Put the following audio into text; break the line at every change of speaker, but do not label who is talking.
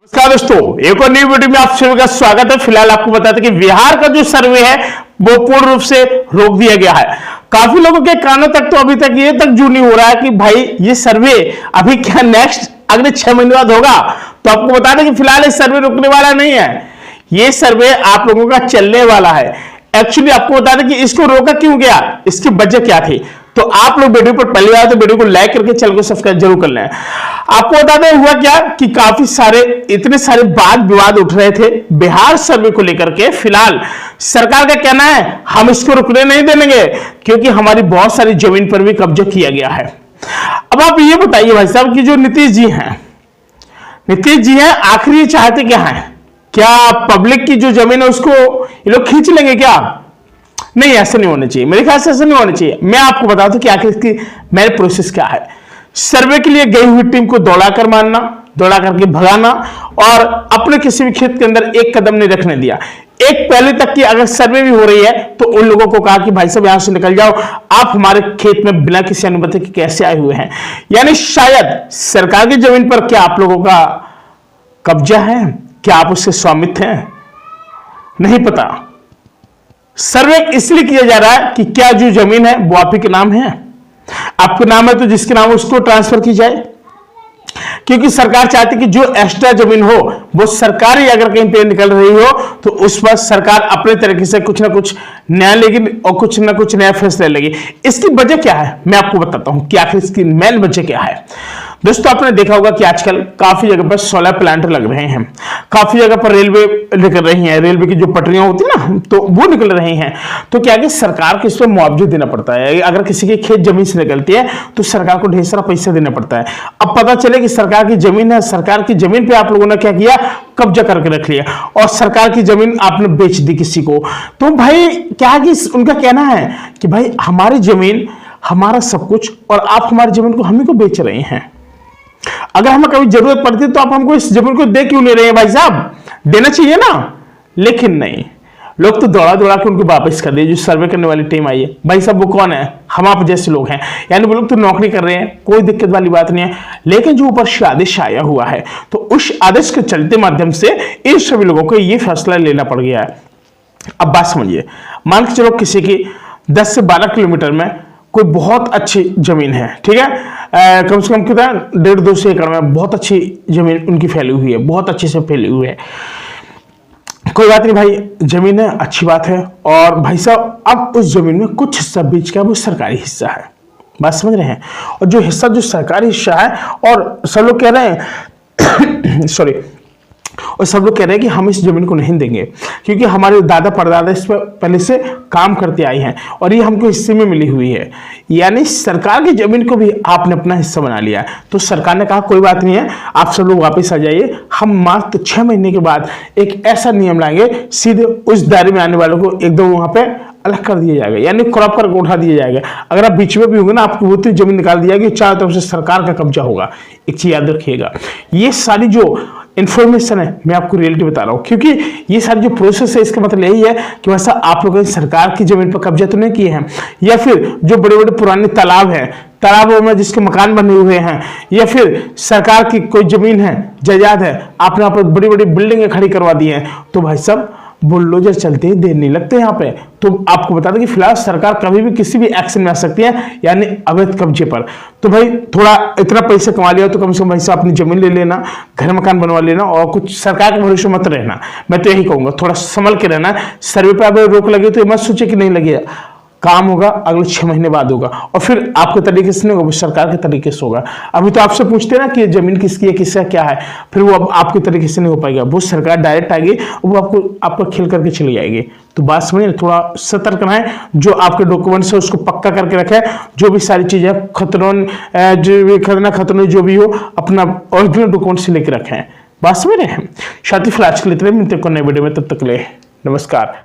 नमस्कार दोस्तों, एक और नई वीडियो में आप सभी का स्वागत है। फिलहाल आपको बता दें कि बिहार का जो सर्वे है वो पूर्ण रूप से रोक दिया गया है। काफी लोगों के कानों तक तो अभी तक ये तक जू नहीं हो रहा है कि भाई ये सर्वे अभी क्या नेक्स्ट अगले 6 महीने बाद होगा। तो आपको बता दें कि फिलहाल ये सर्वे रुकने वाला नहीं है, ये सर्वे आप लोगों का चलने वाला है। एक्चुअली आपको बता दें कि इसको रोका क्यों गया, इसकी वजह क्या थी। तो आप लोग वीडियो पर पहली बार तो वीडियो को लाइक करके चैनल को सब्सक्राइब जरूर कर लें। आपको बता दें हुआ क्या कि काफी सारे इतने सारे वाद विवाद उठ रहे थे बिहार सर्वे को लेकर के। फिलहाल सरकार का कहना है हम इसको रुकने नहीं देंगे क्योंकि हमारी बहुत सारी जमीन पर भी कब्जा किया गया है। अब आप ये बताइए भाई साहब कि जो नीतीश जी हैं आखिर ये चाहते क्या है? क्या पब्लिक की जो जमीन है उसको ये लोग खींच लेंगे क्या? नहीं, ऐसा नहीं होना चाहिए, मेरे ख्याल से ऐसा नहीं होना चाहिए। मैं आपको बताता हूं कि आखिर इसकी मेन प्रोसेस क्या है। सर्वे के लिए गई हुई टीम को दौड़ा कर मारना, दौड़ा करके भगाना और अपने किसी भी खेत के अंदर एक कदम नहीं रखने दिया। एक पहले तक की अगर सर्वे भी हो रही है तो उन लोगों को कहा कि भाई साहब यहां से निकल जाओ, आप हमारे खेत में बिना किसी अनुमति के कैसे आए हुए हैं। यानी शायद सरकार की जमीन पर क्या आप लोगों का कब्जा है, क्या आप उसके स्वामित्व हैं, नहीं पता। सर्वे इसलिए किया जा रहा है कि क्या जो जमीन है वो आप ही के नाम है, आपके नाम है तो जिसके नाम उसको ट्रांसफर की जाए। क्योंकि सरकार चाहती है कि जो एक्स्ट्रा जमीन हो वो सरकारी अगर कहीं पे निकल रही हो तो उस पर सरकार अपने तरीके से कुछ ना कुछ नया लेगी और कुछ ना कुछ नया फैसला लेगी। इसकी वजह क्या है मैं आपको बताता हूं कि आखिर इसकी मेन वजह क्या है। दोस्तों आपने देखा होगा कि आजकल काफी जगह पर सोलर प्लांट लग रहे हैं, काफी जगह पर रेलवे निकल रही हैं, रेलवे की जो पटरियां होती है ना तो वो निकल रही हैं। तो क्या है कि सरकार को इस पर मुआवजा देना पड़ता है। अगर किसी की खेत जमीन से निकलती है तो सरकार को ढेर सारा पैसा देना पड़ता है। अब पता चले कि सरकार की जमीन है, सरकार की जमीन पे आप लोगों ने क्या किया, कब्जा करके रख लिया और सरकार की जमीन आपने बेच दी किसी को। तो भाई क्या है कि उनका कहना है कि भाई हमारी जमीन हमारा सब कुछ और आप हमारी जमीन को हम ही को बेच रहे हैं। अगर हमें कभी जरूरत पड़ती तो आप हमको इस जमीन को दे क्यों नहीं रहे हैं भाई साहब, देना चाहिए ना। लेकिन नहीं, लोग तो दौड़ा दौड़ा के उनको वापस कर दिए। जो सर्वे करने वाली टीम आई है भाई साहब वो कौन है, हम आप जैसे लोग हैं, यानी वो लोग तो नौकरी कर रहे हैं, कोई दिक्कत वाली बात नहीं है। लेकिन जो ऊपर से आदेश आया हुआ है तो उस आदेश के चलते माध्यम से इन सभी लोगों को यह फैसला लेना पड़ गया है। अब बात समझिए, मान के चलो किसी की 10 से 12 किलोमीटर में कोई बहुत अच्छी जमीन है, ठीक है, कम से कम कितना 1.5-2 एकड़ में बहुत अच्छी जमीन उनकी फैली हुई है, बहुत अच्छे से फैली हुई है। कोई बात नहीं भाई, जमीन है अच्छी बात है। और भाई साहब अब उस जमीन में कुछ हिस्सा बीच का वो सरकारी हिस्सा है, बात समझ रहे हैं। और जो हिस्सा जो सरकारी हिस्सा है और सब लोग कह रहे हैं सॉरी और सब लोग कह रहे हैं कि हम इस जमीन को नहीं देंगे क्योंकि हमारे दादा परदादा इस पर पहले से काम करते आए हैं और ये हमको हिस्से में मिली हुई है। यानी सरकार की जमीन को भी आपने अपना हिस्सा बना लिया। तो सरकार ने कहा कोई बात नहीं है, आप सब लोग वापस आ जाइए, हम मात्र 6 महीने के बाद एक ऐसा नियम लाएंगे सीधे उस दायरे में आने वालों को एकदम वहां पे अलग कर दिया जाएगा, यानी क्रॉप करके उठा दिया जाएगा। अगर आप बीच में भी होंगे ना आपकी वो तो जमीन निकाल दी जाएगी, चारों तरफ से सरकार का कब्जा होगा। एक चीज याद रखिएगा, ये सारी जो इंफॉर्मेशन है मैं आपको रियलिटी बता रहा हूं क्योंकि ये सारी जो प्रोसेस है इसका मतलब यही है कि वैसा आप लोगों ने सरकार की जमीन पर कब्जा तो नहीं किए हैं, या फिर जो बड़े बड़े पुराने तालाब हैं, तालाबों में जिसके मकान बने हुए हैं, या फिर सरकार की कोई जमीन है, जायदाद है, आपने यहाँ पर बड़ी बड़ी बिल्डिंगें खड़ी करवा दी हैं। तो भाई साहब बुलडोजर चलते ही देर नहीं लगते यहाँ पे। तो आपको बता दें कि फिलहाल सरकार कभी भी किसी भी एक्शन में आ सकती है, यानी अवैध कब्जे पर। तो भाई थोड़ा इतना पैसा कमा लिया तो कम से कम भाई साहब अपनी जमीन ले लेना, घर मकान बनवा लेना और कुछ सरकार के भरोसे मत रहना। मैं तो यही कहूंगा थोड़ा संभल के रहना। सर्वे पर अगर रोक लगे तो मत सोचे कि नहीं लगेगा, काम होगा अगले 6 महीने बाद होगा और फिर आपके तरीके से नहीं होगा, सरकार के तरीके से होगा। अभी तो आपसे पूछते हैं ना कि जमीन किसकी है, किसका क्या है, फिर वो अब आपके तरीके से नहीं हो पाएगा। वो सरकार डायरेक्ट आएगी, वो आपको खेल करके चली जाएगी। तो बात समझिए, थोड़ा सतर्क रहें, जो आपके डॉक्यूमेंट्स है उसको पक्का करके रखें। जो भी सारी चीजें खतरनाक जो भी हो अपना ओरिजिनल डॉक्यूमेंट से लेकर रखें। बात समझ रहे हैं। शादी फिलहाल के लिए इतने मिलते हैं नए वीडियो में, तब तक ले नमस्कार।